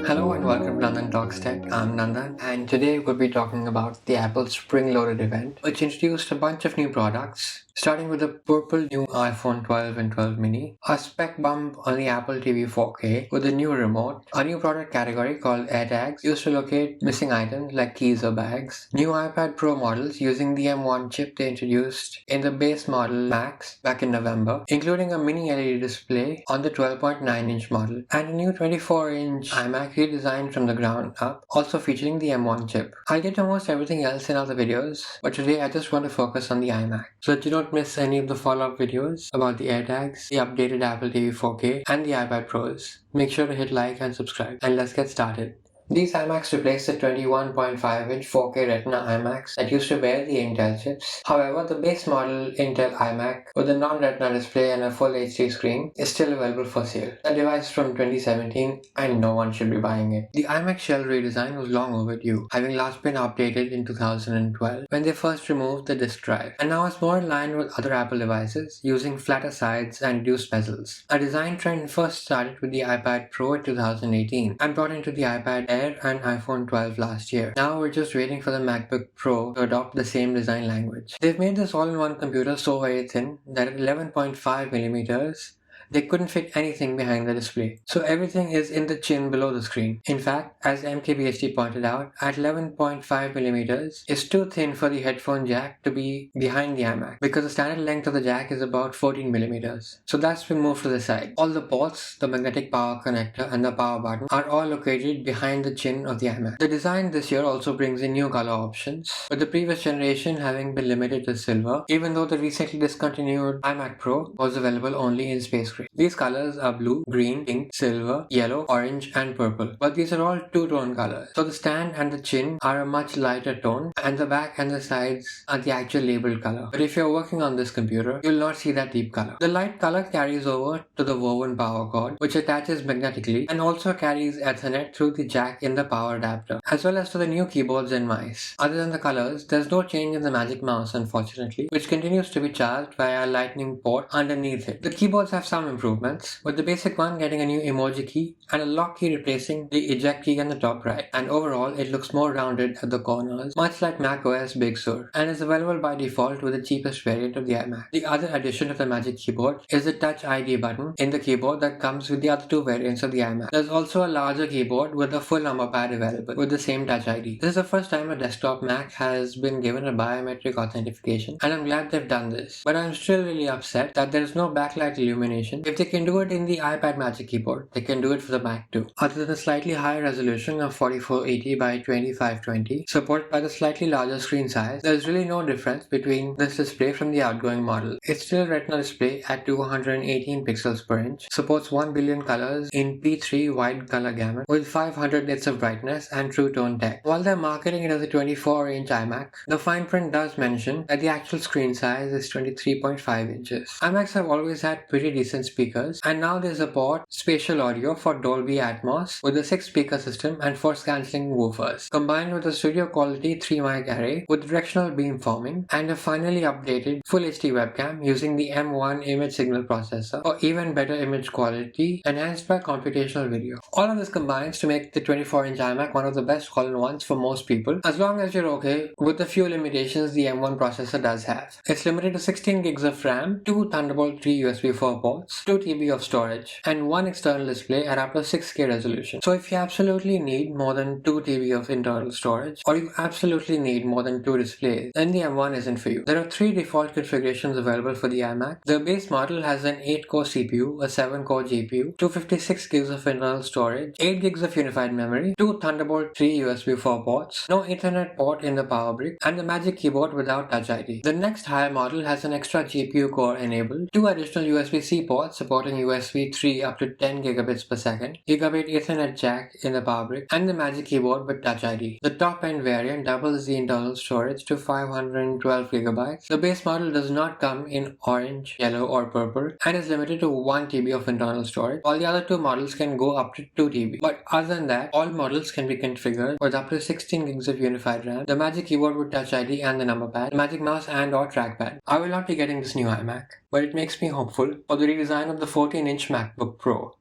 Hello and welcome to Nandan Talks Tech. I'm Nandan, and today we'll be talking about the Apple Spring Loaded event, which introduced a bunch of new products, starting with the purple new iPhone 12 and 12 mini, a spec bump on the Apple TV 4K with a new remote, a new product category called AirTags used to locate missing items like keys or bags, new iPad Pro models using the M1 chip they introduced in the base model Max back in November, including a mini LED display on the 12.9-inch model, and a new 24-inch iMac redesigned from the ground up, also featuring the M1 chip. I'll get to almost everything else in other videos, but today I just want to focus on the iMac, so that you don't miss any of the follow-up videos about the AirTags, the updated Apple TV 4K, and the iPad Pros. Make sure to hit like and subscribe, and let's get started. These iMacs replace the 21.5-inch 4K Retina iMacs that used to bear the Intel chips. However, the base model Intel iMac with a non-Retina display and a full HD screen is still available for sale. A device from 2017 and no one should be buying it. The iMac shell redesign was long overdue, having last been updated in 2012 when they first removed the disk drive, and now it's more in line with other Apple devices using flatter sides and reduced bezels. A design trend first started with the iPad Pro in 2018 and brought into the iPad Air and iPhone 12 last year. Now we're just waiting for the MacBook Pro to adopt the same design language. They've made this all-in-one computer so very thin that at 11.5 millimeters, they couldn't fit anything behind the display. So everything is in the chin below the screen. In fact, as MKBHD pointed out, at 11.5 millimeters is too thin for the headphone jack to be behind the iMac because the standard length of the jack is about 14 millimeters. So that's been moved to the side. All the ports, the magnetic power connector and the power button are all located behind the chin of the iMac. The design this year also brings in new color options, with the previous generation having been limited to silver, even though the recently discontinued iMac Pro was available only in space gray. These colors are blue, green, pink, silver, yellow, orange, and purple. But these are all two-tone colors. So the stand and the chin are a much lighter tone, and the back and the sides are the actual labeled color. But if you're working on this computer, you'll not see that deep color. The light color carries over to the woven power cord, which attaches magnetically and also carries Ethernet through the jack in the power adapter, as well as to the new keyboards and mice. Other than the colors, there's no change in the Magic Mouse, unfortunately, which continues to be charged via a lightning port underneath it. The keyboards have some improvements, with the basic one getting a new emoji key and a lock key replacing the eject key on the top right, and overall it looks more rounded at the corners, much like macOS Big Sur, and is available by default with the cheapest variant of the iMac. The other addition of the Magic Keyboard is the Touch ID button in the keyboard that comes with the other two variants of the iMac. There's also a larger keyboard with a full number pad available with the same Touch ID. This is the first time a desktop Mac has been given a biometric authentication, and I'm glad they've done this, but I'm still really upset that there is no backlight illumination. If they can do it in the iPad Magic Keyboard, they can do it for the Mac too. Other than the slightly higher resolution of 4480 by 2520, supported by the slightly larger screen size, there's really no difference between this display from the outgoing model. It's still Retina display at 218 pixels per inch, supports 1 billion colors in P3 wide color gamut with 500 nits of brightness and True Tone tech. While they're marketing it as a 24-inch iMac, the fine print does mention that the actual screen size is 23.5 inches. iMacs have always had pretty decent speakers, and now they support spatial audio for Dolby Atmos with a 6-speaker system and force-cancelling woofers, combined with a studio-quality 3-mic array with directional beamforming and a finally updated Full HD webcam using the M1 image signal processor for even better image quality enhanced by computational video. All of this combines to make the 24-inch iMac one of the best all-in-ones for most people, as long as you're okay with the few limitations the M1 processor does have. It's limited to 16 gigs of RAM, 2 Thunderbolt 3 USB 4 ports, 2 TB of storage, and 1 external display at up to 6K resolution. So if you absolutely need more than 2 TB of internal storage, or you absolutely need more than 2 displays, then the M1 isn't for you. There are 3 default configurations available for the iMac. The base model has an 8-core CPU, a 7-core GPU, 256 gigs of internal storage, 8 gigs of unified memory, 2 Thunderbolt 3 USB 4 ports, no Ethernet port in the power brick, and the Magic Keyboard without Touch ID. The next higher model has an extra GPU core enabled, 2 additional USB-C ports supporting USB 3 up to 10 gigabits per second, Gigabit Ethernet jack in the power brick, and the Magic Keyboard with Touch ID. The top-end variant doubles the internal storage to 512 gigabytes. The base model does not come in orange, yellow, or purple, and is limited to 1 TB of internal storage, while the other two models can go up to 2 TB. But other than that, all models can be configured with up to 16 gigs of unified RAM, the Magic Keyboard with Touch ID and the number pad, the Magic Mouse and or trackpad. I will not be getting this new iMac, but it makes me hopeful for the redesign of the 14-inch MacBook Pro,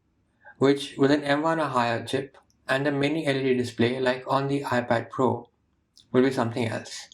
which with an M1 or higher chip and a mini LED display like on the iPad Pro will be something else.